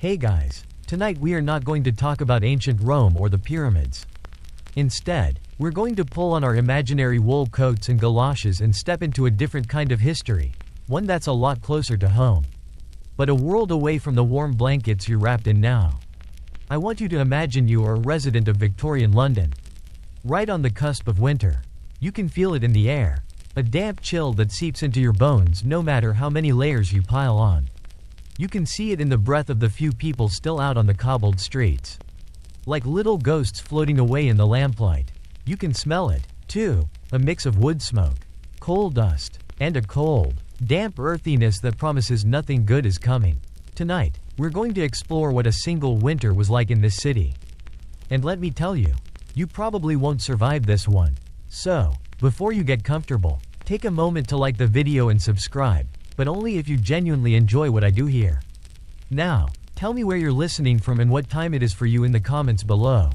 Hey guys, tonight we are not going to talk about ancient Rome or the pyramids. Instead, we're going to pull on our imaginary wool coats and galoshes and step into a different kind of history, one that's a lot closer to home. But a world away from the warm blankets you're wrapped in now. I want you to imagine you are a resident of Victorian London. Right on the cusp of winter. You can feel it in the air, a damp chill that seeps into your bones no matter how many layers you pile on. You can see it in the breath of the few people still out on the cobbled streets. Like little ghosts floating away in the lamplight. You can smell it, too, a mix of wood smoke, coal dust, and a cold, damp earthiness that promises nothing good is coming. Tonight, we're going to explore what a single winter was like in this city. And let me tell you, you probably won't survive this one. So, before you get comfortable, take a moment to like the video and subscribe, but only if you genuinely enjoy what I do here. Now, tell me where you're listening from and what time it is for you in the comments below.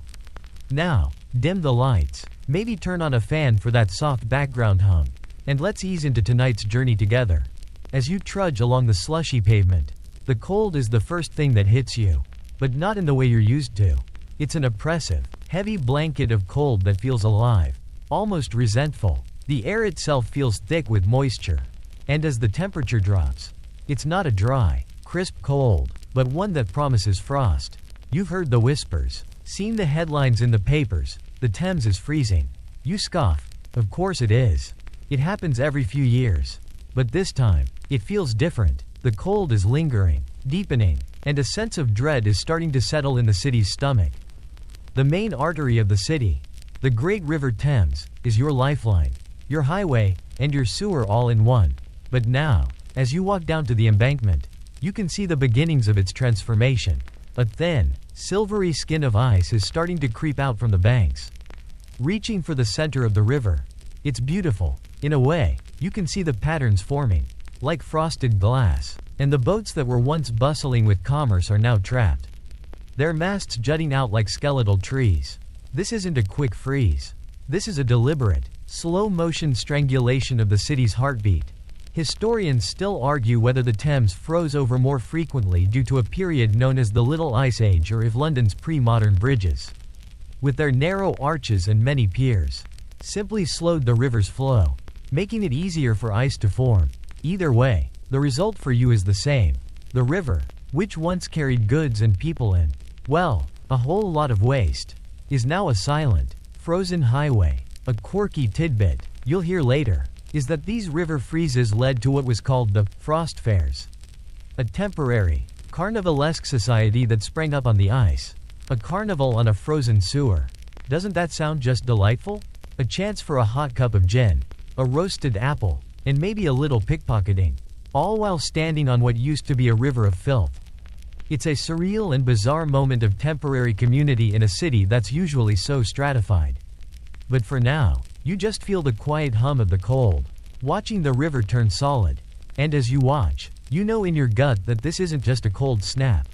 Now, dim the lights, maybe turn on a fan for that soft background hum, and let's ease into tonight's journey together. As you trudge along the slushy pavement, the cold is the first thing that hits you, but not in the way you're used to. It's an oppressive, heavy blanket of cold that feels alive, almost resentful. The air itself feels thick with moisture. And as the temperature drops, it's not a dry, crisp cold, but one that promises frost. You've heard the whispers, seen the headlines in the papers, the Thames is freezing. You scoff, of course it is. It happens every few years. But this time, it feels different. The cold is lingering, deepening, and a sense of dread is starting to settle in the city's stomach. The main artery of the city, the great river Thames, is your lifeline, your highway, and your sewer all in one. But now, as you walk down to the embankment, you can see the beginnings of its transformation. A thin, silvery skin of ice is starting to creep out from the banks, reaching for the center of the river. It's beautiful. In a way, you can see the patterns forming, like frosted glass, and the boats that were once bustling with commerce are now trapped. Their masts jutting out like skeletal trees. This isn't a quick freeze. This is a deliberate, slow-motion strangulation of the city's heartbeat. Historians still argue whether the Thames froze over more frequently due to a period known as the Little Ice Age or if London's pre-modern bridges, with their narrow arches and many piers, simply slowed the river's flow, making it easier for ice to form. Either way, the result for you is the same. The river, which once carried goods and people in, well, a whole lot of waste, is now a silent, frozen highway. A quirky tidbit you'll hear later is that these river freezes led to what was called the frost fairs, a temporary, carnivalesque society that sprang up on the ice. A carnival on a frozen sewer. Doesn't that sound just delightful? A chance for a hot cup of gin, a roasted apple, and maybe a little pickpocketing, all while standing on what used to be a river of filth. It's a surreal and bizarre moment of temporary community in a city that's usually so stratified. But for now, you just feel the quiet hum of the cold, watching the river turn solid. And as you watch, you know in your gut that this isn't just a cold snap.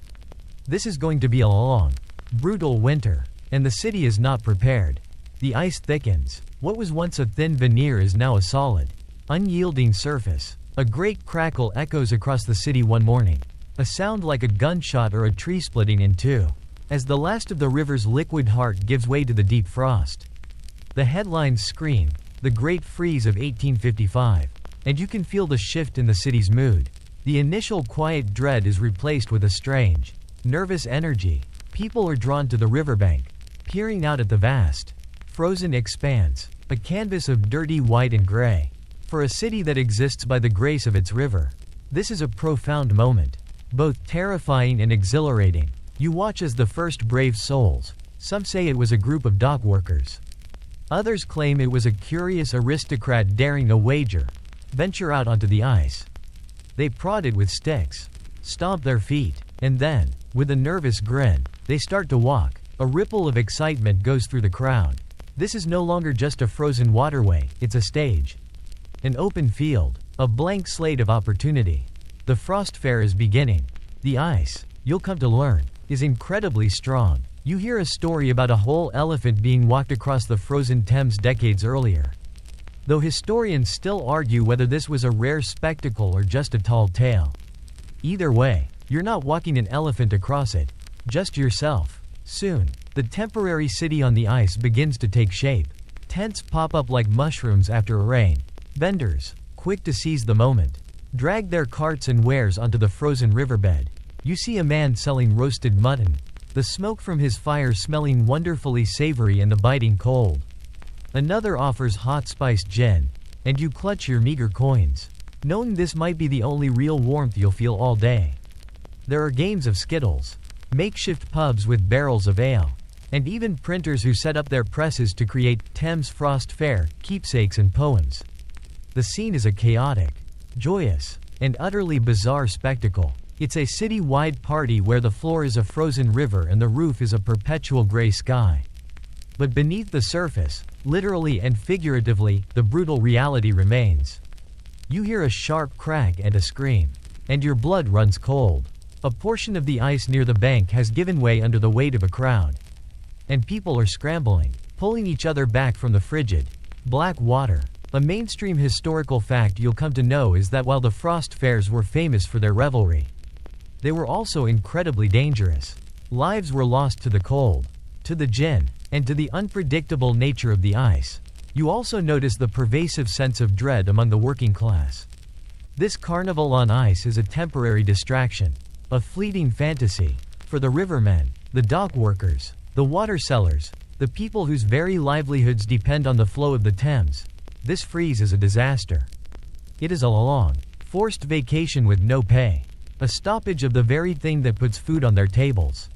This is going to be a long, brutal winter, and the city is not prepared. The ice thickens. What was once a thin veneer is now a solid, unyielding surface. A great crackle echoes across the city one morning, a sound like a gunshot or a tree splitting in two, as the last of the river's liquid heart gives way to the deep frost. The headlines scream, "The Great Freeze of 1855," and you can feel the shift in the city's mood. The initial quiet dread is replaced with a strange, nervous energy. People are drawn to the riverbank, peering out at the vast, frozen expanse, a canvas of dirty white and gray. For a city that exists by the grace of its river, this is a profound moment, both terrifying and exhilarating. You watch as the first brave souls, some say it was a group of dock workers, others claim it was a curious aristocrat daring a wager, venture out onto the ice. They prodded with sticks, stomped their feet, and then, with a nervous grin, they start to walk. A ripple of excitement goes through the crowd. This is no longer just a frozen waterway, it's a stage. An open field, a blank slate of opportunity. The frost fair is beginning. The ice, you'll come to learn, is incredibly strong. You hear a story about a whole elephant being walked across the frozen Thames decades earlier. Though historians still argue whether this was a rare spectacle or just a tall tale. Either way, You're not walking an elephant across it. Just yourself. Soon, the temporary city on the ice begins to take shape. Tents pop up like mushrooms after a rain. Vendors, quick to seize the moment, drag their carts and wares onto the frozen riverbed. You see a man selling roasted mutton, the smoke from his fire smelling wonderfully savory in the biting cold. Another offers hot spiced gin, and you clutch your meager coins, knowing this might be the only real warmth you'll feel all day. There are games of skittles, makeshift pubs with barrels of ale, and even printers who set up their presses to create Thames Frost Fair, keepsakes and poems. The scene is a chaotic, joyous, and utterly bizarre spectacle. It's a city-wide party where the floor is a frozen river and the roof is a perpetual gray sky. But beneath the surface, literally and figuratively, the brutal reality remains. You hear a sharp crack and a scream, and your blood runs cold. A portion of the ice near the bank has given way under the weight of a crowd, and people are scrambling, pulling each other back from the frigid, black water. A mainstream historical fact you'll come to know is that while the frost fairs were famous for their revelry, they were also incredibly dangerous. Lives were lost to the cold, to the gin, and to the unpredictable nature of the ice. You also notice the pervasive sense of dread among the working class. This carnival on ice is a temporary distraction, a fleeting fantasy, for the rivermen, the dock workers, the water sellers, the people whose very livelihoods depend on the flow of the Thames. This freeze is a disaster. It is a long, forced vacation with no pay, a stoppage of the very thing that puts food on their tables.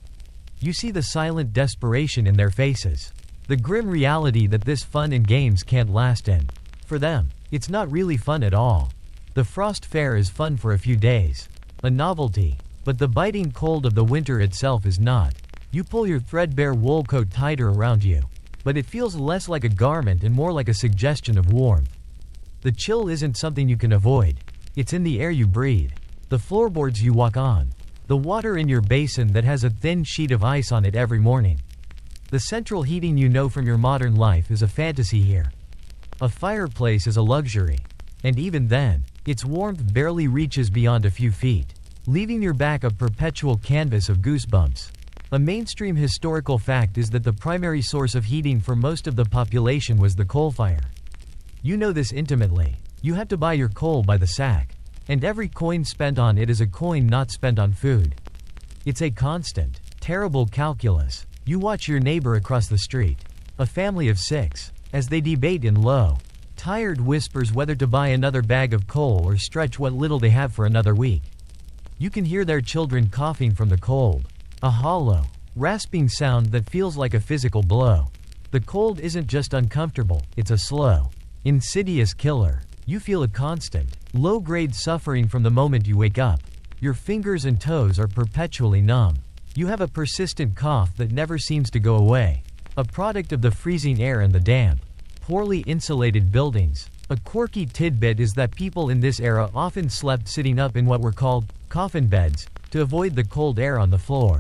You see the silent desperation in their faces, the grim reality that this fun and games can't last, and for them, it's not really fun at all. The frost fair is fun for a few days, a novelty, but the biting cold of the winter itself is not. You pull your threadbare wool coat tighter around you, but it feels less like a garment and more like a suggestion of warmth. The chill isn't something you can avoid. It's in the air you breathe, the floorboards you walk on, the water in your basin that has a thin sheet of ice on it every morning. The central heating you know from your modern life is a fantasy here. A fireplace is a luxury, and even then, its warmth barely reaches beyond a few feet, leaving your back a perpetual canvas of goosebumps. A mainstream historical fact is that the primary source of heating for most of the population was the coal fire. You know this intimately. You have to buy your coal by the sack, and every coin spent on it is a coin not spent on food. It's a constant, terrible calculus. You watch your neighbor across the street, a family of 6, as they debate in low, tired whispers whether to buy another bag of coal or stretch what little they have for another week. You can hear their children coughing from the cold, a hollow, rasping sound that feels like a physical blow. The cold isn't just uncomfortable, it's a slow, insidious killer. You feel a constant, low-grade suffering from the moment you wake up. Your fingers and toes are perpetually numb. You have a persistent cough that never seems to go away, a product of the freezing air and the damp, poorly insulated buildings. A quirky tidbit is that people in this era often slept sitting up in what were called coffin beds, to avoid the cold air on the floor,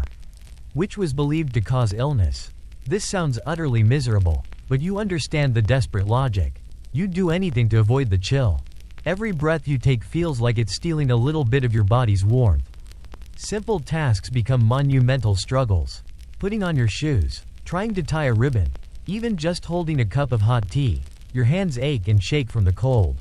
which was believed to cause illness. This sounds utterly miserable, but you understand the desperate logic. You'd do anything to avoid the chill. Every breath you take feels like it's stealing a little bit of your body's warmth. Simple tasks become monumental struggles. Putting on your shoes, trying to tie a ribbon, even just holding a cup of hot tea. Your hands ache and shake from the cold.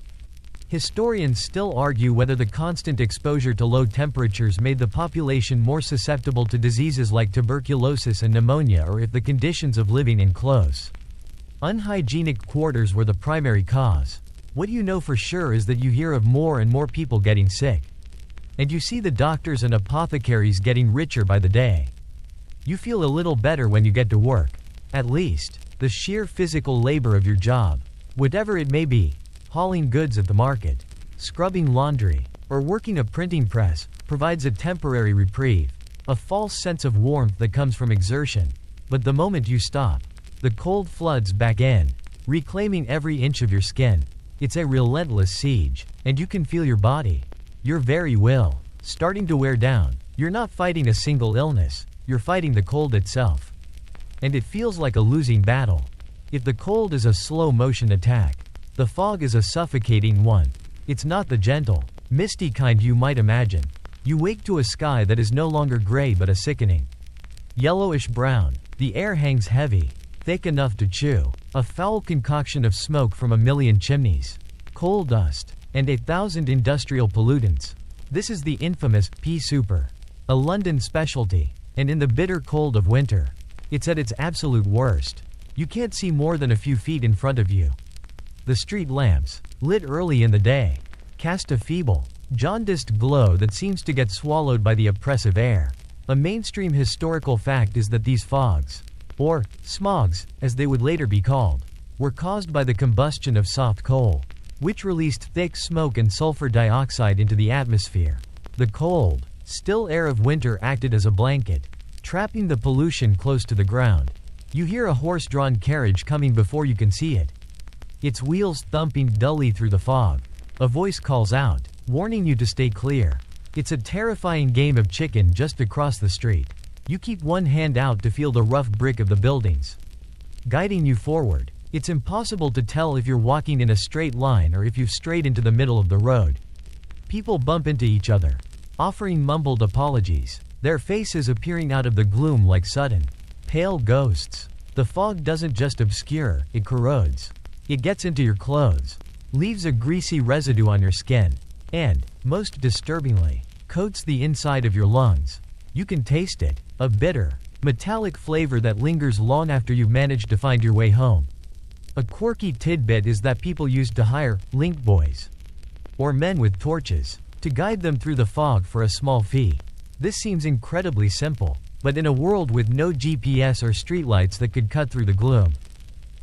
Historians still argue whether the constant exposure to low temperatures made the population more susceptible to diseases like tuberculosis and pneumonia, or if the conditions of living in close, unhygienic quarters were the primary cause. What you know for sure is that you hear of more and more people getting sick, and you see the doctors and apothecaries getting richer by the day. You feel a little better when you get to work. At least, the sheer physical labor of your job, whatever it may be, hauling goods at the market, scrubbing laundry, or working a printing press, provides a temporary reprieve, a false sense of warmth that comes from exertion. But the moment you stop, the cold floods back in, reclaiming every inch of your skin. It's a relentless siege, and you can feel your body, your very will, starting to wear down. You're not fighting a single illness, you're fighting the cold itself. And it feels like a losing battle. If the cold is a slow-motion attack, the fog is a suffocating one. It's not the gentle, misty kind you might imagine. You wake to a sky that is no longer gray but a sickening yellowish-brown. The air hangs heavy, thick enough to chew, a foul concoction of smoke from a million chimneys, coal dust, and 1,000 industrial pollutants. This is the infamous pea-souper, a London specialty, and in the bitter cold of winter, it's at its absolute worst. You can't see more than a few feet in front of you. The street lamps, lit early in the day, cast a feeble, jaundiced glow that seems to get swallowed by the oppressive air. A mainstream historical fact is that these fogs, or smogs, as they would later be called, were caused by the combustion of soft coal, which released thick smoke and sulfur dioxide into the atmosphere. The cold, still air of winter acted as a blanket, trapping the pollution close to the ground. You hear a horse-drawn carriage coming before you can see it, its wheels thumping dully through the fog. A voice calls out, warning you to stay clear. It's a terrifying game of chicken just across the street. You keep one hand out to feel the rough brick of the buildings guiding you forward. It's impossible to tell if you're walking in a straight line or if you've strayed into the middle of the road. People bump into each other, offering mumbled apologies, their faces appearing out of the gloom like sudden, pale ghosts. The fog doesn't just obscure, it corrodes. It gets into your clothes, leaves a greasy residue on your skin, and, most disturbingly, coats the inside of your lungs. You can taste it, a bitter, metallic flavor that lingers long after you've managed to find your way home. A quirky tidbit is that people used to hire link boys, or men with torches, to guide them through the fog for a small fee. This seems incredibly simple, but in a world with no GPS or streetlights that could cut through the gloom,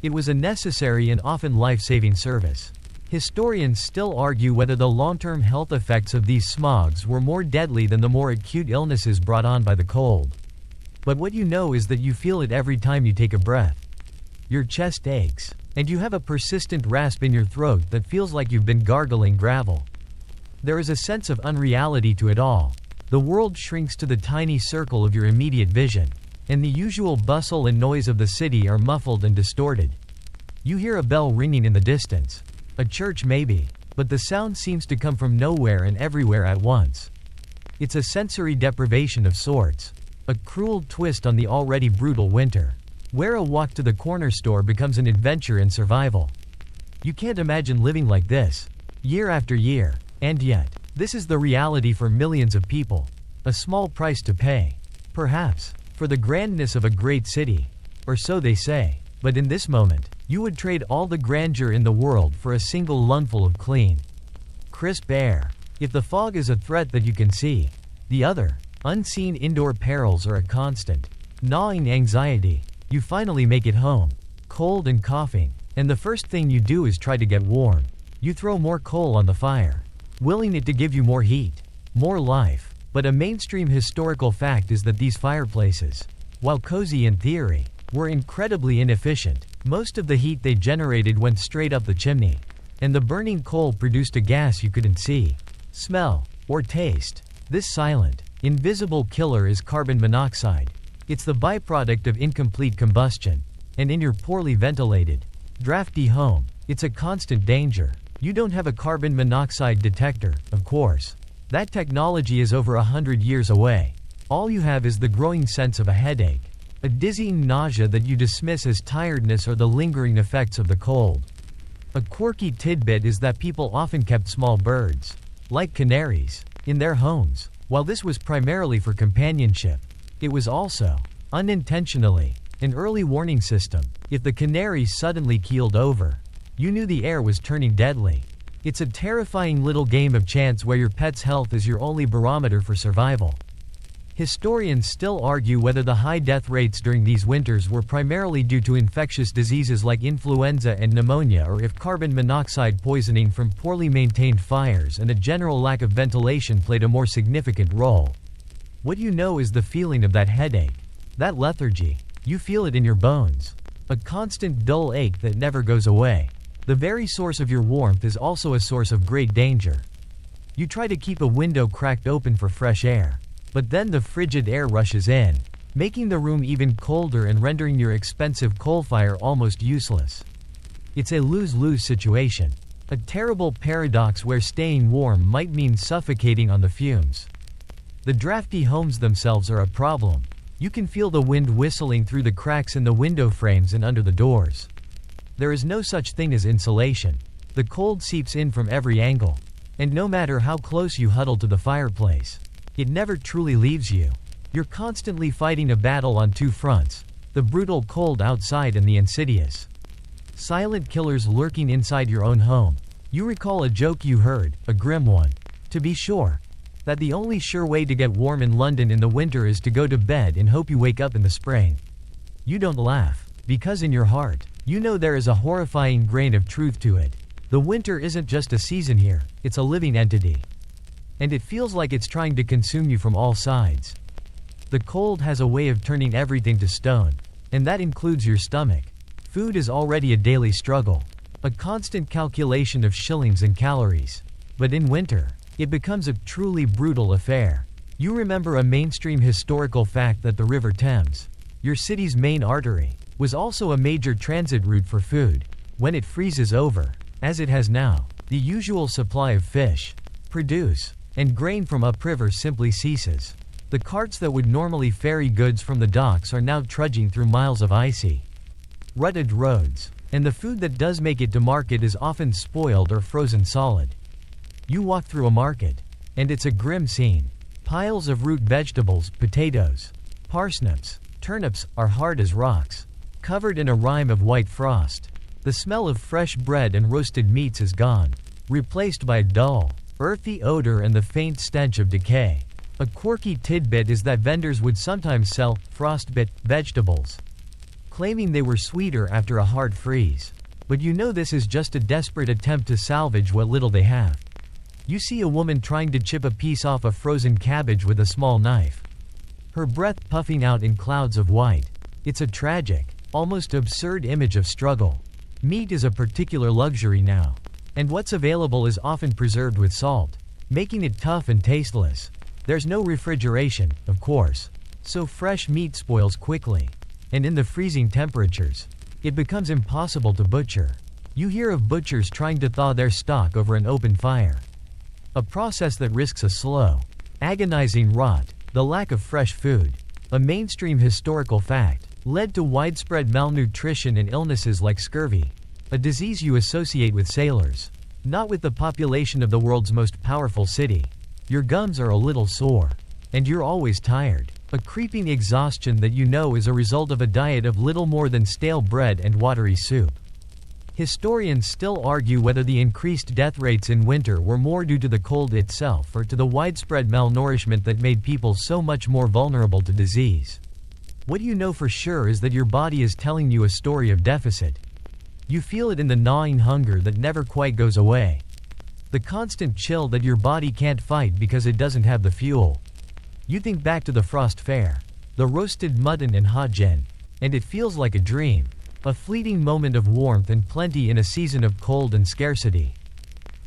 it was a necessary and often life-saving service. Historians still argue whether the long-term health effects of these smogs were more deadly than the more acute illnesses brought on by the cold. But what you know is that you feel it every time you take a breath. Your chest aches, and you have a persistent rasp in your throat that feels like you've been gargling gravel. There is a sense of unreality to it all. The world shrinks to the tiny circle of your immediate vision, and the usual bustle and noise of the city are muffled and distorted. You hear a bell ringing in the distance. A church maybe, but the sound seems to come from nowhere and everywhere at once. It's a sensory deprivation of sorts, a cruel twist on the already brutal winter, where a walk to the corner store becomes an adventure in survival. You can't imagine living like this, year after year, and yet, this is the reality for millions of people. A small price to pay, perhaps, for the grandness of a great city, or so they say, but in this moment, you would trade all the grandeur in the world for a single lungful of clean, crisp air. If the fog is a threat that you can see, the other, unseen indoor perils are a constant, gnawing anxiety. You finally make it home, cold and coughing, and the first thing you do is try to get warm. You throw more coal on the fire, willing it to give you more heat, more life. But a mainstream historical fact is that these fireplaces, while cozy in theory, were incredibly inefficient. Most of the heat they generated went straight up the chimney, and the burning coal produced a gas you couldn't see, smell, or taste. This silent, invisible killer is carbon monoxide. It's the byproduct of incomplete combustion, and in your poorly ventilated, drafty home, it's a constant danger. You don't have a carbon monoxide detector, of course. That technology is over 100 years away. All you have is the growing sense of a headache, a dizzying nausea that you dismiss as tiredness or the lingering effects of the cold. A quirky tidbit is that people often kept small birds, like canaries, in their homes. While this was primarily for companionship, it was also, unintentionally, an early warning system. If the canary suddenly keeled over, you knew the air was turning deadly. It's a terrifying little game of chance where your pet's health is your only barometer for survival. Historians still argue whether the high death rates during these winters were primarily due to infectious diseases like influenza and pneumonia, or if carbon monoxide poisoning from poorly maintained fires and a general lack of ventilation played a more significant role. What you know is the feeling of that headache, that lethargy. You feel it in your bones. A constant dull ache that never goes away. The very source of your warmth is also a source of great danger. You try to keep a window cracked open for fresh air, but then the frigid air rushes in, making the room even colder and rendering your expensive coal fire almost useless. It's a lose-lose situation, a terrible paradox where staying warm might mean suffocating on the fumes. The drafty homes themselves are a problem. You can feel the wind whistling through the cracks in the window frames and under the doors. There is no such thing as insulation. The cold seeps in from every angle. And no matter how close you huddle to the fireplace, it never truly leaves you. You're constantly fighting a battle on two fronts: the brutal cold outside and the insidious silent killers lurking inside your own home. You recall a joke you heard, a grim one, to be sure, that the only sure way to get warm in London in the winter is to go to bed and hope you wake up in the spring. You don't laugh, because in your heart, you know there is a horrifying grain of truth to it. The winter isn't just a season here, it's a living entity. And it feels like it's trying to consume you from all sides. The cold has a way of turning everything to stone, and that includes your stomach. Food is already a daily struggle, a constant calculation of shillings and calories. But in winter, it becomes a truly brutal affair. You remember a mainstream historical fact that the River Thames, your city's main artery, was also a major transit route for food. When it freezes over, as it has now, the usual supply of fish, produce, and grain from upriver simply ceases. The carts that would normally ferry goods from the docks are now trudging through miles of icy, rutted roads, and the food that does make it to market is often spoiled or frozen solid. You walk through a market, and it's a grim scene. Piles of root vegetables, potatoes, parsnips, turnips, are hard as rocks, covered in a rime of white frost. The smell of fresh bread and roasted meats is gone, replaced by a dull, earthy odor and the faint stench of decay. A quirky tidbit is that vendors would sometimes sell frostbit vegetables, claiming they were sweeter after a hard freeze. But you know this is just a desperate attempt to salvage what little they have. You see a woman trying to chip a piece off a frozen cabbage with a small knife, her breath puffing out in clouds of white. It's a tragic, almost absurd image of struggle. Meat is a particular luxury now, and what's available is often preserved with salt, making it tough and tasteless. There's no refrigeration, of course, so fresh meat spoils quickly, and in the freezing temperatures, it becomes impossible to butcher. You hear of butchers trying to thaw their stock over an open fire, a process that risks a slow, agonizing rot. The lack of fresh food, a mainstream historical fact, led to widespread malnutrition and illnesses like scurvy, a disease you associate with sailors, not with the population of the world's most powerful city. Your gums are a little sore, and you're always tired, a creeping exhaustion that you know is a result of a diet of little more than stale bread and watery soup. Historians still argue whether the increased death rates in winter were more due to the cold itself or to the widespread malnourishment that made people so much more vulnerable to disease. What you know for sure is that your body is telling you a story of deficit. You feel it in the gnawing hunger that never quite goes away, the constant chill that your body can't fight because it doesn't have the fuel. You think back to the frost fair, the roasted mutton and hot gin, and it feels like a dream. A fleeting moment of warmth and plenty in a season of cold and scarcity.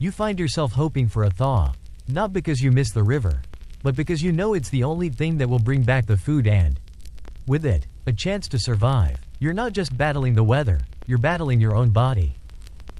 You find yourself hoping for a thaw, not because you miss the river, but because you know it's the only thing that will bring back the food and, with it, a chance to survive. You're not just battling the weather, you're battling your own body,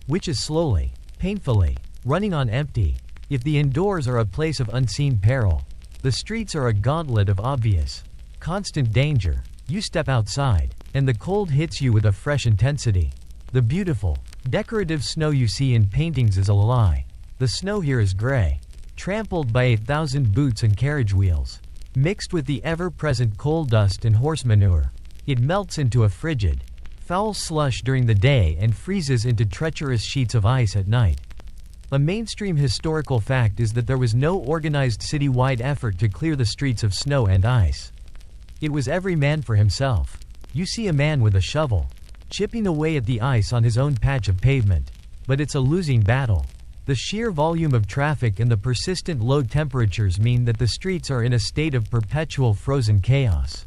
which is slowly, painfully, running on empty. If the indoors are a place of unseen peril, the streets are a gauntlet of obvious, constant danger. You step outside, and the cold hits you with a fresh intensity. The beautiful, decorative snow you see in paintings is a lie. The snow here is gray, trampled by 8,000 boots and carriage wheels, mixed with the ever-present coal dust and horse manure. It melts into a frigid, foul slush during the day and freezes into treacherous sheets of ice at night. A mainstream historical fact is that there was no organized city-wide effort to clear the streets of snow and ice. It was every man for himself. You see a man with a shovel, chipping away at the ice on his own patch of pavement. But it's a losing battle. The sheer volume of traffic and the persistent low temperatures mean that the streets are in a state of perpetual frozen chaos.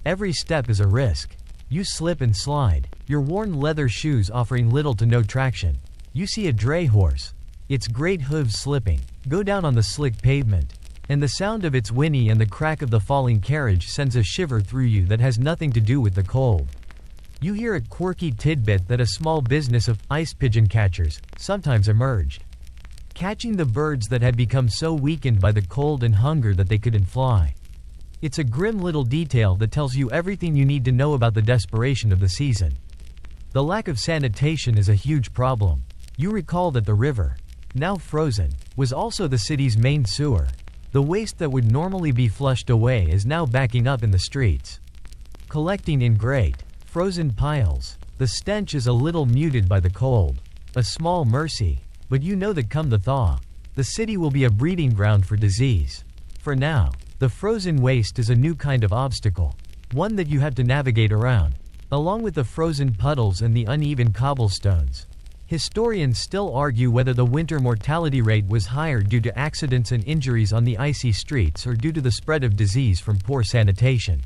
Every step is a risk. You slip and slide, your worn leather shoes offering little to no traction. You see a dray horse, its great hooves slipping, go down on the slick pavement, and the sound of its whinny and the crack of the falling carriage sends a shiver through you that has nothing to do with the cold. You hear a quirky tidbit that a small business of ice pigeon catchers sometimes emerged. catching the birds that had become so weakened by the cold and hunger that they couldn't fly. It's a grim little detail that tells you everything you need to know about the desperation of the season. The lack of sanitation is a huge problem. You recall that the river, now frozen, was also the city's main sewer. The waste that would normally be flushed away is now backing up in the streets, collecting in great, frozen piles. The stench is a little muted by the cold. A small mercy, but you know that come the thaw, the city will be a breeding ground for disease. For now, the frozen waste is a new kind of obstacle, one that you have to navigate around, along with the frozen puddles and the uneven cobblestones. Historians still argue whether the winter mortality rate was higher due to accidents and injuries on the icy streets or due to the spread of disease from poor sanitation.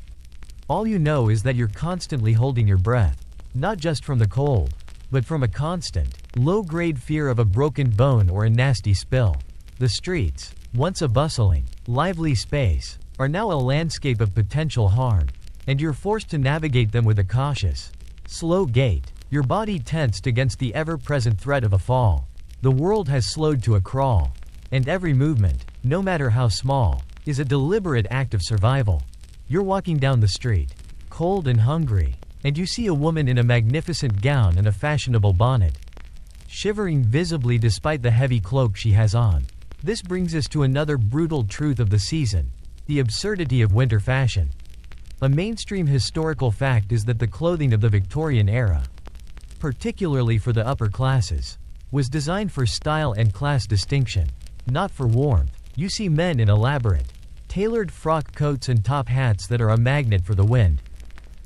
All you know is that you're constantly holding your breath, not just from the cold, but from a constant, low-grade fear of a broken bone or a nasty spill. The streets, once a bustling, lively space, are now a landscape of potential harm, and you're forced to navigate them with a cautious, slow gait, your body tensed against the ever-present threat of a fall. The world has slowed to a crawl, and every movement, no matter how small, is a deliberate act of survival. You're walking down the street, cold and hungry, and you see a woman in a magnificent gown and a fashionable bonnet, shivering visibly despite the heavy cloak she has on. This brings us to another brutal truth of the season, the absurdity of winter fashion. A mainstream historical fact is that the clothing of the Victorian era, particularly for the upper classes, was designed for style and class distinction, not for warmth. You see men in elaborate, tailored frock coats and top hats that are a magnet for the wind.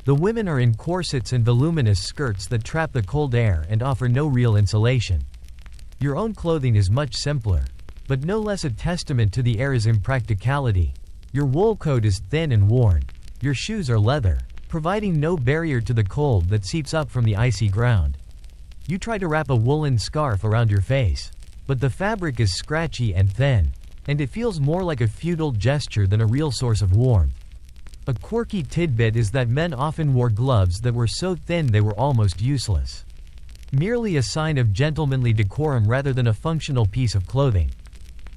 The women are in corsets and voluminous skirts that trap the cold air and offer no real insulation. Your own clothing is much simpler, but no less a testament to the era's impracticality. Your wool coat is thin and worn. Your shoes are leather, providing no barrier to the cold that seeps up from the icy ground. You try to wrap a woolen scarf around your face, but the fabric is scratchy and thin, and it feels more like a futile gesture than a real source of warmth. A quirky tidbit is that men often wore gloves that were so thin they were almost useless. Merely a sign of gentlemanly decorum rather than a functional piece of clothing.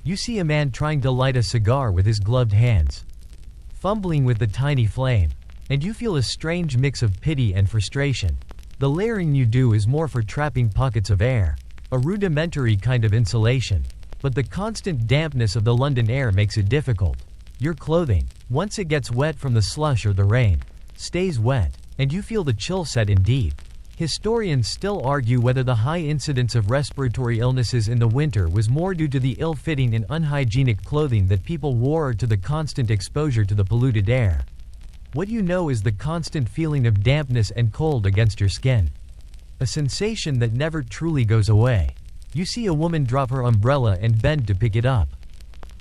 You see a man trying to light a cigar with his gloved hands, fumbling with the tiny flame, and you feel a strange mix of pity and frustration. The layering you do is more for trapping pockets of air, a rudimentary kind of insulation, but the constant dampness of the London air makes it difficult. Your clothing, once it gets wet from the slush or the rain, stays wet, and you feel the chill set in deep. Historians still argue whether the high incidence of respiratory illnesses in the winter was more due to the ill-fitting and unhygienic clothing that people wore or to the constant exposure to the polluted air. What you know is the constant feeling of dampness and cold against your skin, a sensation that never truly goes away. You see a woman drop her umbrella and bend to pick it up,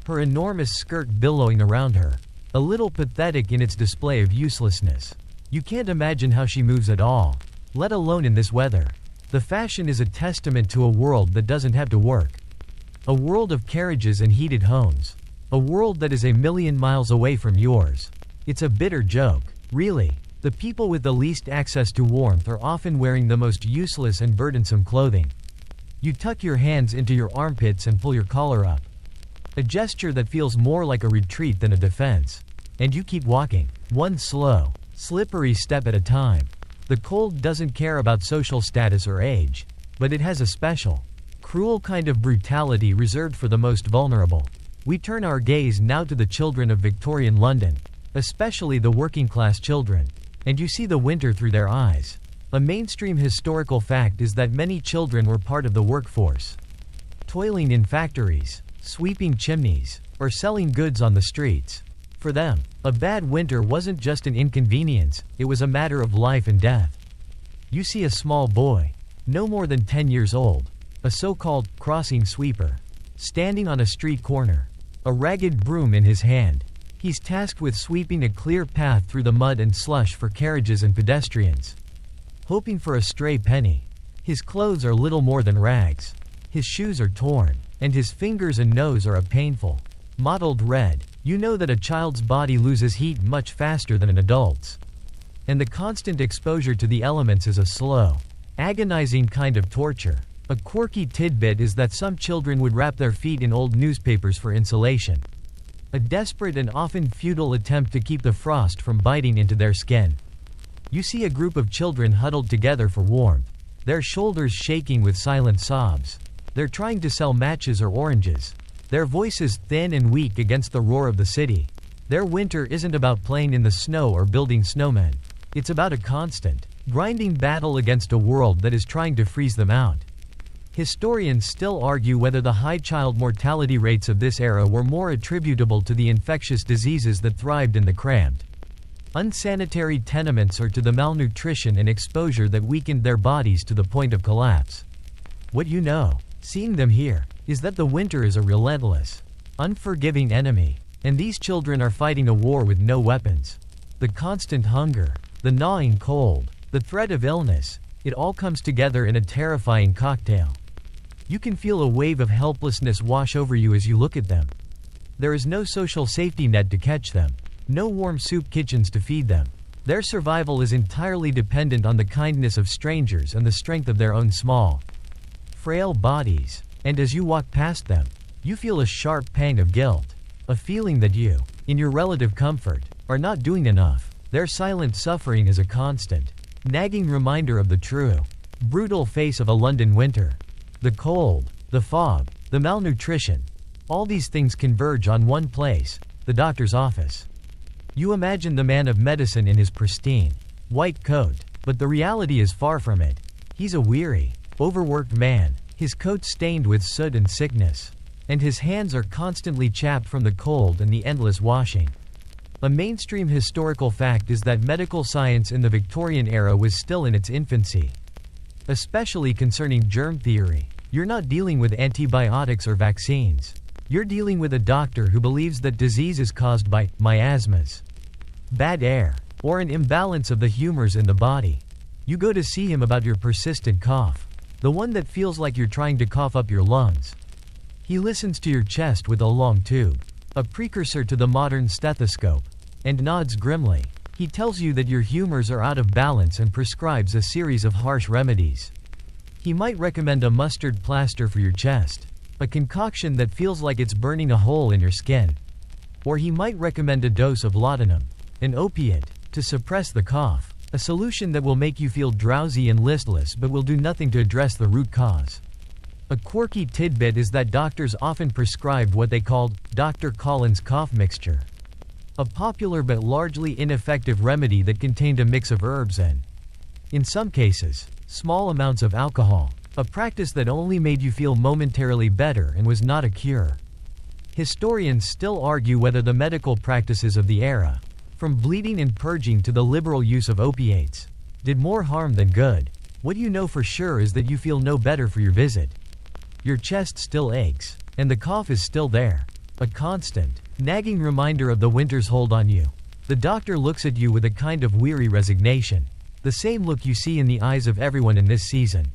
her enormous skirt billowing around her, a little pathetic in its display of uselessness. You can't imagine how she moves at all, let alone in this weather. The fashion is a testament to a world that doesn't have to work. A world of carriages and heated homes. A world that is a million miles away from yours. It's a bitter joke, really. The people with the least access to warmth are often wearing the most useless and burdensome clothing. You tuck your hands into your armpits and pull your collar up, a gesture that feels more like a retreat than a defense. And you keep walking, one slow, slippery step at a time. The cold doesn't care about social status or age, but it has a special, cruel kind of brutality reserved for the most vulnerable. We turn our gaze now to the children of Victorian London, especially the working-class children, and you see the winter through their eyes. A mainstream historical fact is that many children were part of the workforce, toiling in factories, sweeping chimneys, or selling goods on the streets. For them, a bad winter wasn't just an inconvenience, it was a matter of life and death. You see a small boy, no more than 10 years old, a so-called crossing sweeper, standing on a street corner, a ragged broom in his hand. He's tasked with sweeping a clear path through the mud and slush for carriages and pedestrians, hoping for a stray penny. His clothes are little more than rags. His shoes are torn, and his fingers and nose are a painful, mottled red. You know that a child's body loses heat much faster than an adult's. And the constant exposure to the elements is a slow, agonizing kind of torture. A quirky tidbit is that some children would wrap their feet in old newspapers for insulation. A desperate and often futile attempt to keep the frost from biting into their skin. You see a group of children huddled together for warmth, their shoulders shaking with silent sobs. They're trying to sell matches or oranges, their voices thin and weak against the roar of the city. Their winter isn't about playing in the snow or building snowmen. It's about a constant, grinding battle against a world that is trying to freeze them out. Historians still argue whether the high child mortality rates of this era were more attributable to the infectious diseases that thrived in the cramped, unsanitary tenements or to the malnutrition and exposure that weakened their bodies to the point of collapse. What you know, seeing them here, is that the winter is a relentless, unforgiving enemy, and these children are fighting a war with no weapons. The constant hunger, the gnawing cold, the threat of illness, it all comes together in a terrifying cocktail. You can feel a wave of helplessness wash over you as you look at them. There is no social safety net to catch them, no warm soup kitchens to feed them. Their survival is entirely dependent on the kindness of strangers and the strength of their own small, frail bodies. And as you walk past them, you feel a sharp pang of guilt, a feeling that you, in your relative comfort, are not doing enough. Their silent suffering is a constant, nagging reminder of the true, brutal face of a London winter. The cold, the fog, the malnutrition, all these things converge on one place, the doctor's office. You imagine the man of medicine in his pristine, white coat, but the reality is far from it. He's a weary, overworked man, his coat stained with soot and sickness, and his hands are constantly chapped from the cold and the endless washing. A mainstream historical fact is that medical science in the Victorian era was still in its infancy. Especially concerning germ theory, you're not dealing with antibiotics or vaccines. You're dealing with a doctor who believes that disease is caused by miasmas, bad air, or an imbalance of the humors in the body. You go to see him about your persistent cough, the one that feels like you're trying to cough up your lungs. He listens to your chest with a long tube, a precursor to the modern stethoscope, and nods grimly. He tells you that your humors are out of balance and prescribes a series of harsh remedies. He might recommend a mustard plaster for your chest, a concoction that feels like it's burning a hole in your skin. Or he might recommend a dose of laudanum, an opiate, to suppress the cough, a solution that will make you feel drowsy and listless but will do nothing to address the root cause. A quirky tidbit is that doctors often prescribed what they called Dr. Collins' cough mixture, a popular but largely ineffective remedy that contained a mix of herbs and, in some cases, small amounts of alcohol, a practice that only made you feel momentarily better and was not a cure. Historians still argue whether the medical practices of the era, from bleeding and purging to the liberal use of opiates, did more harm than good. What you know for sure is that you feel no better for your visit. Your chest still aches, and the cough is still there, a constant, nagging reminder of the winter's hold on you. The doctor looks at you with a kind of weary resignation, the same look you see in the eyes of everyone in this season.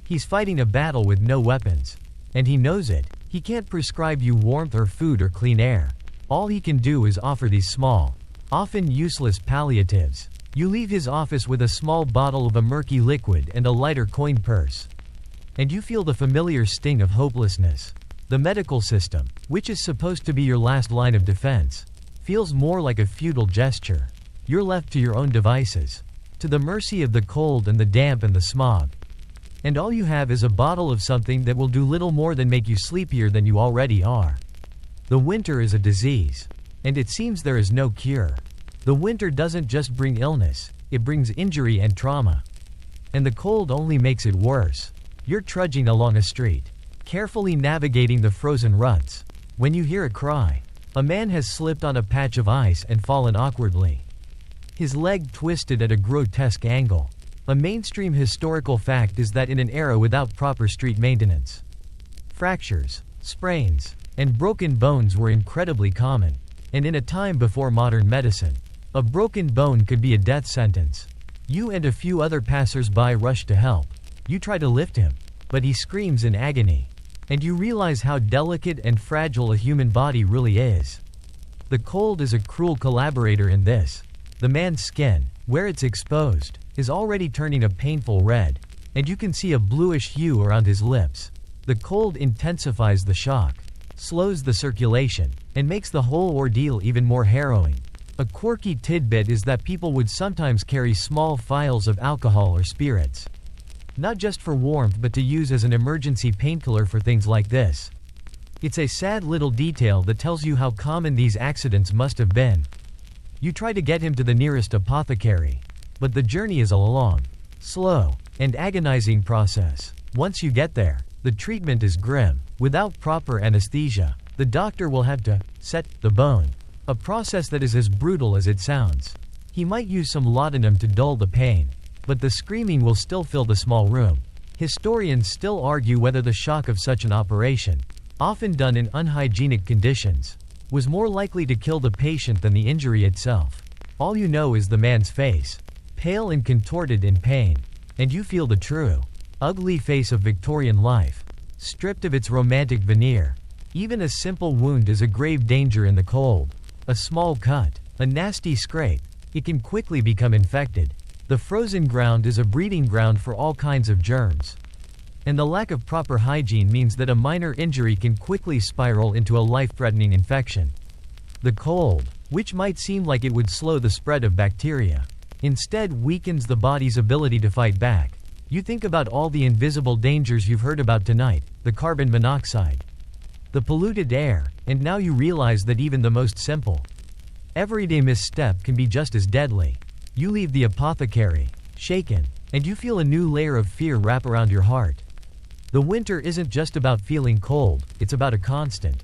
He's fighting a battle with no weapons, and he knows it. He can't prescribe you warmth or food or clean air. All he can do is offer these small, often useless palliatives. You leave his office with a small bottle of a murky liquid and a lighter coin purse, and you feel the familiar sting of hopelessness. The medical system, which is supposed to be your last line of defense, feels more like a futile gesture. You're left to your own devices, to the mercy of the cold and the damp and the smog. And all you have is a bottle of something that will do little more than make you sleepier than you already are. The winter is a disease, and it seems there is no cure. The winter doesn't just bring illness, it brings injury and trauma. And the cold only makes it worse. You're trudging along a street, carefully navigating the frozen ruts, when you hear a cry. A man has slipped on a patch of ice and fallen awkwardly, his leg twisted at a grotesque angle. A mainstream historical fact is that in an era without proper street maintenance, fractures, sprains, and broken bones were incredibly common. And in a time before modern medicine, a broken bone could be a death sentence. You and a few other passers-by rush to help. You try to lift him, but he screams in agony. And you realize how delicate and fragile a human body really is. The cold is a cruel collaborator in this. The man's skin, where it's exposed, is already turning a painful red, and you can see a bluish hue around his lips. The cold intensifies the shock, slows the circulation, and makes the whole ordeal even more harrowing. A quirky tidbit is that people would sometimes carry small vials of alcohol or spirits. Not just for warmth but to use as an emergency painkiller for things like this. It's a sad little detail that tells you how common these accidents must have been. You try to get him to the nearest apothecary, but the journey is a long, slow, and agonizing process. Once you get there, the treatment is grim. Without proper anesthesia, the doctor will have to set the bone, a process that is as brutal as it sounds. He might use some laudanum to dull the pain, but the screaming will still fill the small room. Historians still argue whether the shock of such an operation, often done in unhygienic conditions, was more likely to kill the patient than the injury itself. All you know is the man's face, pale and contorted in pain, and you feel the true, ugly face of Victorian life, stripped of its romantic veneer. Even a simple wound is a grave danger in the cold. A small cut, a nasty scrape, it can quickly become infected. The frozen ground is a breeding ground for all kinds of germs. And the lack of proper hygiene means that a minor injury can quickly spiral into a life-threatening infection. The cold, which might seem like it would slow the spread of bacteria, instead weakens the body's ability to fight back. You think about all the invisible dangers you've heard about tonight, the carbon monoxide, the polluted air, and now you realize that even the most simple, everyday misstep can be just as deadly. You leave the apothecary, shaken, and you feel a new layer of fear wrap around your heart. The winter isn't just about feeling cold, it's about a constant,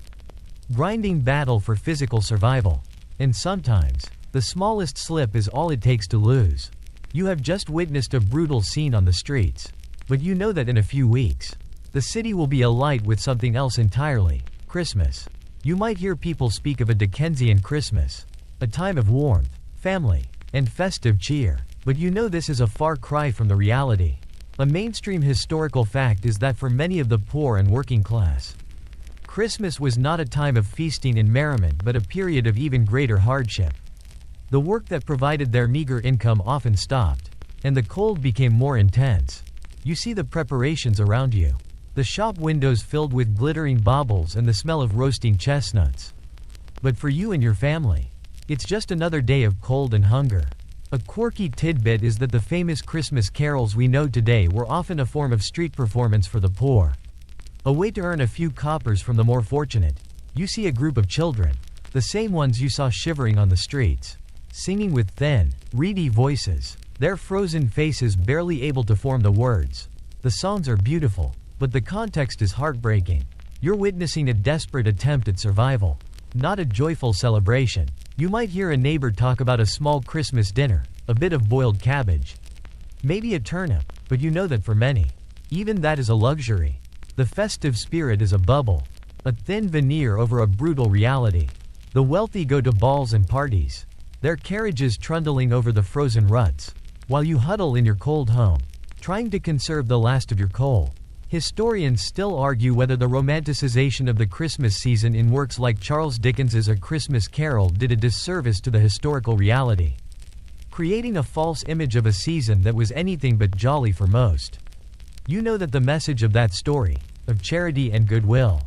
grinding battle for physical survival. And sometimes, the smallest slip is all it takes to lose. You have just witnessed a brutal scene on the streets, but you know that in a few weeks, the city will be alight with something else entirely: Christmas. You might hear people speak of a Dickensian Christmas, a time of warmth, family, and festive cheer, but you know this is a far cry from the reality. A mainstream historical fact is that for many of the poor and working class, Christmas was not a time of feasting and merriment but a period of even greater hardship. The work that provided their meager income often stopped, and the cold became more intense. You see the preparations around you, the shop windows filled with glittering baubles and the smell of roasting chestnuts. But for you and your family, it's just another day of cold and hunger. A quirky tidbit is that the famous Christmas carols we know today were often a form of street performance for the poor, a way to earn a few coppers from the more fortunate. You see a group of children, the same ones you saw shivering on the streets, singing with thin, reedy voices, their frozen faces barely able to form the words. The songs are beautiful, but the context is heartbreaking. You're witnessing a desperate attempt at survival, not a joyful celebration. You might hear a neighbor talk about a small Christmas dinner, a bit of boiled cabbage, maybe a turnip, but you know that for many, even that is a luxury. The festive spirit is a bubble, a thin veneer over a brutal reality. The wealthy go to balls and parties, their carriages trundling over the frozen ruts, while you huddle in your cold home, trying to conserve the last of your coal. Historians still argue whether the romanticization of the Christmas season in works like Charles Dickens's A Christmas Carol did a disservice to the historical reality, creating a false image of a season that was anything but jolly for most. You know that the message of that story, of charity and goodwill,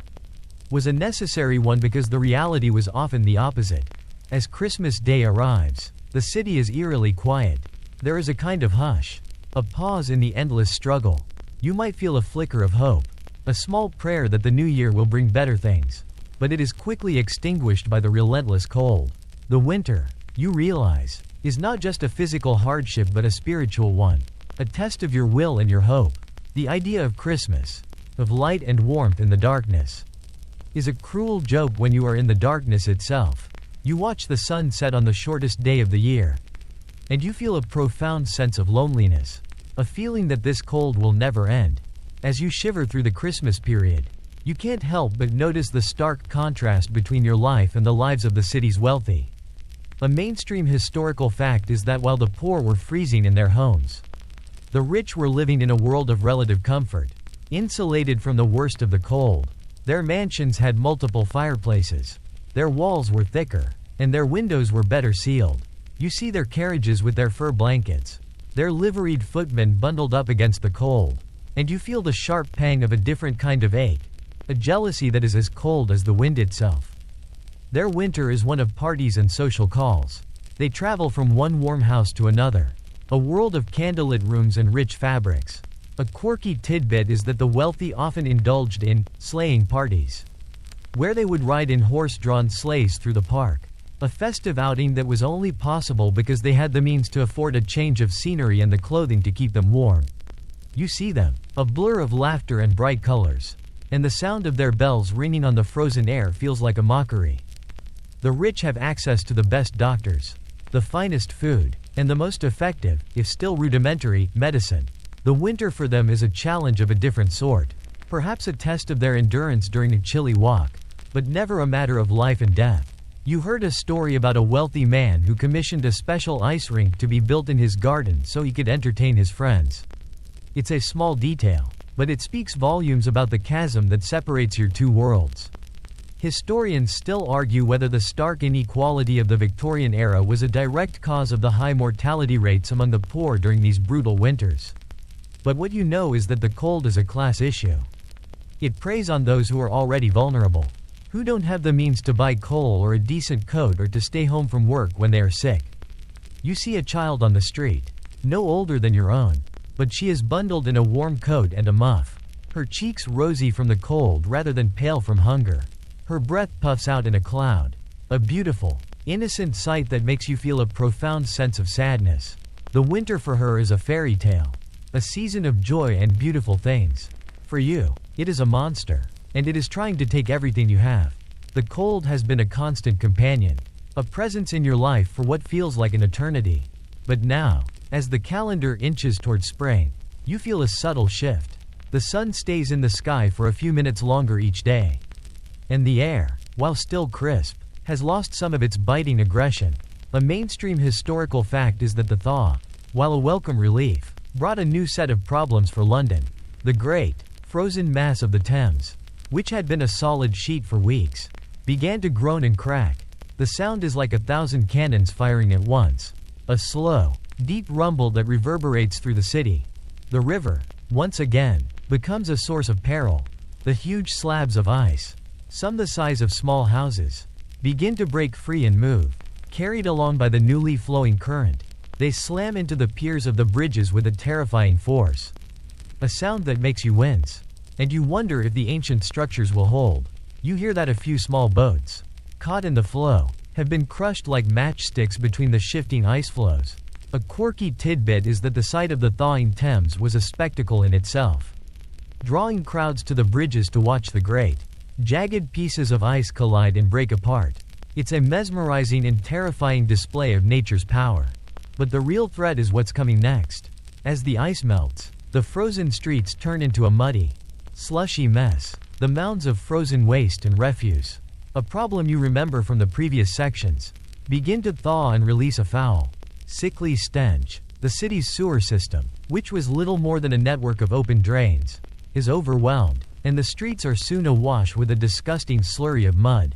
was a necessary one because the reality was often the opposite. As Christmas Day arrives, the city is eerily quiet. There is a kind of hush, a pause in the endless struggle. You might feel a flicker of hope, a small prayer that the new year will bring better things. But it is quickly extinguished by the relentless cold. The winter, you realize, is not just a physical hardship but a spiritual one, a test of your will and your hope. The idea of Christmas, of light and warmth in the darkness, is a cruel joke when you are in the darkness itself. You watch the sun set on the shortest day of the year, and you feel a profound sense of loneliness, a feeling that this cold will never end. As you shiver through the Christmas period, you can't help but notice the stark contrast between your life and the lives of the city's wealthy. A mainstream historical fact is that while the poor were freezing in their homes, the rich were living in a world of relative comfort, insulated from the worst of the cold. Their mansions had multiple fireplaces, their walls were thicker, and their windows were better sealed. You see their carriages with their fur blankets, their liveried footmen bundled up against the cold. And you feel the sharp pang of a different kind of ache, a jealousy that is as cold as the wind itself. Their winter is one of parties and social calls. They travel from one warm house to another, a world of candlelit rooms and rich fabrics. A quirky tidbit is that the wealthy often indulged in sleighing parties, where they would ride in horse-drawn sleighs through the park, a festive outing that was only possible because they had the means to afford a change of scenery and the clothing to keep them warm. You see them, a blur of laughter and bright colors, and the sound of their bells ringing on the frozen air feels like a mockery. The rich have access to the best doctors, the finest food, and the most effective, if still rudimentary, medicine. The winter for them is a challenge of a different sort, perhaps a test of their endurance during a chilly walk, but never a matter of life and death. You heard a story about a wealthy man who commissioned a special ice rink to be built in his garden so he could entertain his friends. It's a small detail, but it speaks volumes about the chasm that separates your two worlds. Historians still argue whether the stark inequality of the Victorian era was a direct cause of the high mortality rates among the poor during these brutal winters. But what you know is that the cold is a class issue. It preys on those who are already vulnerable, who don't have the means to buy coal or a decent coat or to stay home from work when they are sick. You see a child on the street, no older than your own, but she is bundled in a warm coat and a muff, her cheeks rosy from the cold rather than pale from hunger. Her breath puffs out in a cloud, a beautiful, innocent sight that makes you feel a profound sense of sadness. The winter for her is a fairy tale, a season of joy and beautiful things. For you, it is a monster, and it is trying to take everything you have. The cold has been a constant companion, a presence in your life for what feels like an eternity. But now, as the calendar inches toward spring, you feel a subtle shift. The sun stays in the sky for a few minutes longer each day. And the air, while still crisp, has lost some of its biting aggression. A mainstream historical fact is that the thaw, while a welcome relief, brought a new set of problems for London. The great, frozen mass of the Thames, which had been a solid sheet for weeks, began to groan and crack. The sound is like 1,000 cannons firing at once. A slow, deep rumble that reverberates through the city. The river, once again, becomes a source of peril. The huge slabs of ice, some the size of small houses, begin to break free and move, carried along by the newly flowing current. They slam into the piers of the bridges with a terrifying force. A sound that makes you wince, and you wonder if the ancient structures will hold. You hear that a few small boats, caught in the flow, have been crushed like matchsticks between the shifting ice flows. A quirky tidbit is that the sight of the thawing Thames was a spectacle in itself, drawing crowds to the bridges to watch the great, jagged pieces of ice collide and break apart. It's a mesmerizing and terrifying display of nature's power. But the real threat is what's coming next. As the ice melts, the frozen streets turn into a muddy, slushy mess, the mounds of frozen waste and refuse, a problem you remember from the previous sections, begin to thaw and release a foul, sickly stench. The city's sewer system, which was little more than a network of open drains, is overwhelmed, and the streets are soon awash with a disgusting slurry of mud,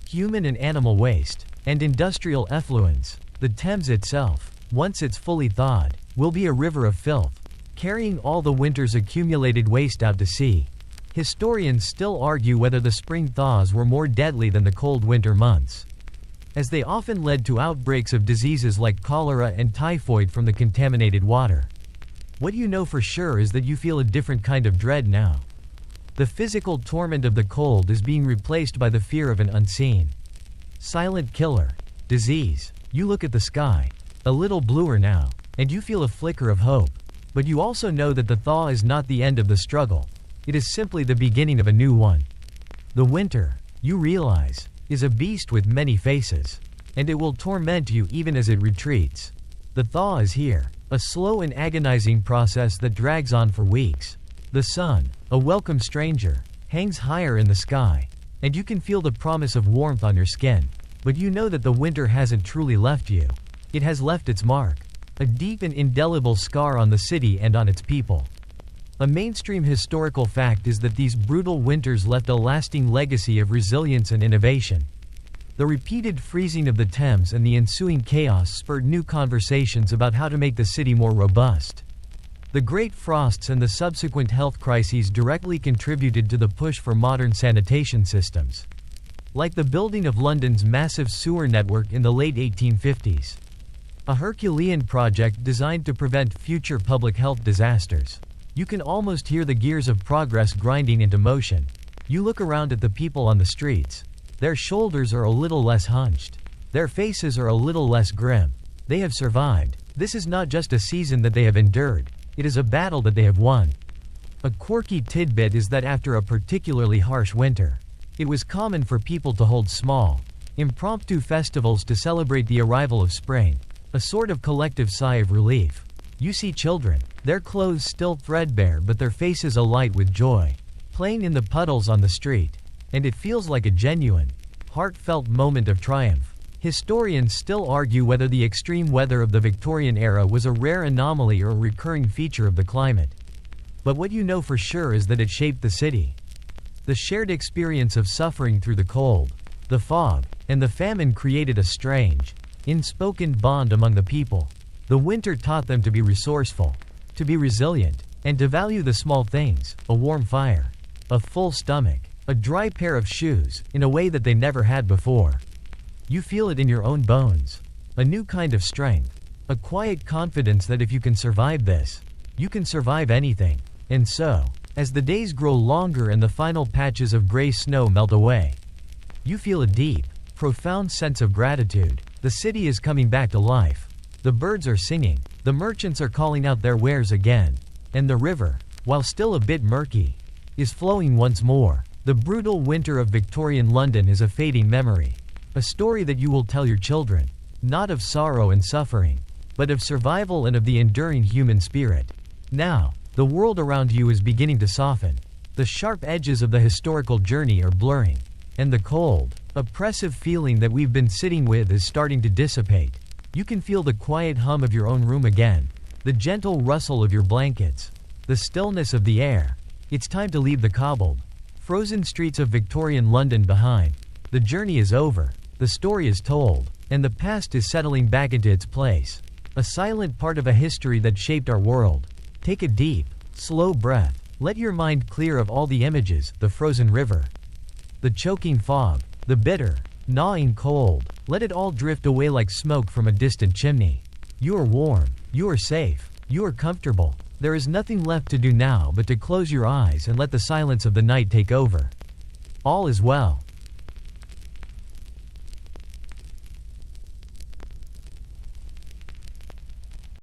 human and animal waste, and industrial effluents. The Thames itself, once it's fully thawed, will be a river of filth, carrying all the winter's accumulated waste out to sea. Historians still argue whether the spring thaws were more deadly than the cold winter months, as they often led to outbreaks of diseases like cholera and typhoid from the contaminated water. What you know for sure is that you feel a different kind of dread now. The physical torment of the cold is being replaced by the fear of an unseen, silent killer, disease. You look at the sky, a little bluer now, and you feel a flicker of hope. But you also know that the thaw is not the end of the struggle. It is simply the beginning of a new one. The winter, you realize, is a beast with many faces, and it will torment you even as it retreats. The thaw is here, a slow and agonizing process that drags on for weeks. The sun, a welcome stranger, hangs higher in the sky, and you can feel the promise of warmth on your skin. But you know that the winter hasn't truly left you. It has left its mark, a deep and indelible scar on the city and on its people. A mainstream historical fact is that these brutal winters left a lasting legacy of resilience and innovation. The repeated freezing of the Thames and the ensuing chaos spurred new conversations about how to make the city more robust. The Great Frosts and the subsequent health crises directly contributed to the push for modern sanitation systems, like the building of London's massive sewer network in the late 1850s. A Herculean project designed to prevent future public health disasters. You can almost hear the gears of progress grinding into motion. You look around at the people on the streets. Their shoulders are a little less hunched. Their faces are a little less grim. They have survived. This is not just a season that they have endured. It is a battle that they have won. A quirky tidbit is that after a particularly harsh winter, it was common for people to hold small, impromptu festivals to celebrate the arrival of spring, a sort of collective sigh of relief. You see children, their clothes still threadbare but their faces alight with joy, playing in the puddles on the street, and it feels like a genuine, heartfelt moment of triumph. Historians still argue whether the extreme weather of the Victorian era was a rare anomaly or a recurring feature of the climate. But what you know for sure is that it shaped the city. The shared experience of suffering through the cold, the fog, and the famine created a strange, unspoken bond among the people. The winter taught them to be resourceful, to be resilient, and to value the small things, a warm fire, a full stomach, a dry pair of shoes, in a way that they never had before. You feel it in your own bones. A new kind of strength. A quiet confidence that if you can survive this, you can survive anything. And so, as the days grow longer and the final patches of gray snow melt away, you feel a deep, profound sense of gratitude. The city is coming back to life. The birds are singing. The merchants are calling out their wares again. And the river, while still a bit murky, is flowing once more. The brutal winter of Victorian London is a fading memory. A story that you will tell your children, not of sorrow and suffering, but of survival and of the enduring human spirit. Now, the world around you is beginning to soften. The sharp edges of the historical journey are blurring, and the cold, oppressive feeling that we've been sitting with is starting to dissipate. You can feel the quiet hum of your own room again, the gentle rustle of your blankets, the stillness of the air. It's time to leave the cobbled, frozen streets of Victorian London behind. The journey is over. The story is told, and the past is settling back into its place. A silent part of a history that shaped our world. Take a deep, slow breath. Let your mind clear of all the images, the frozen river, the choking fog, the bitter, gnawing cold. Let it all drift away like smoke from a distant chimney. You are warm. You are safe. You are comfortable. There is nothing left to do now but to close your eyes and let the silence of the night take over. All is well.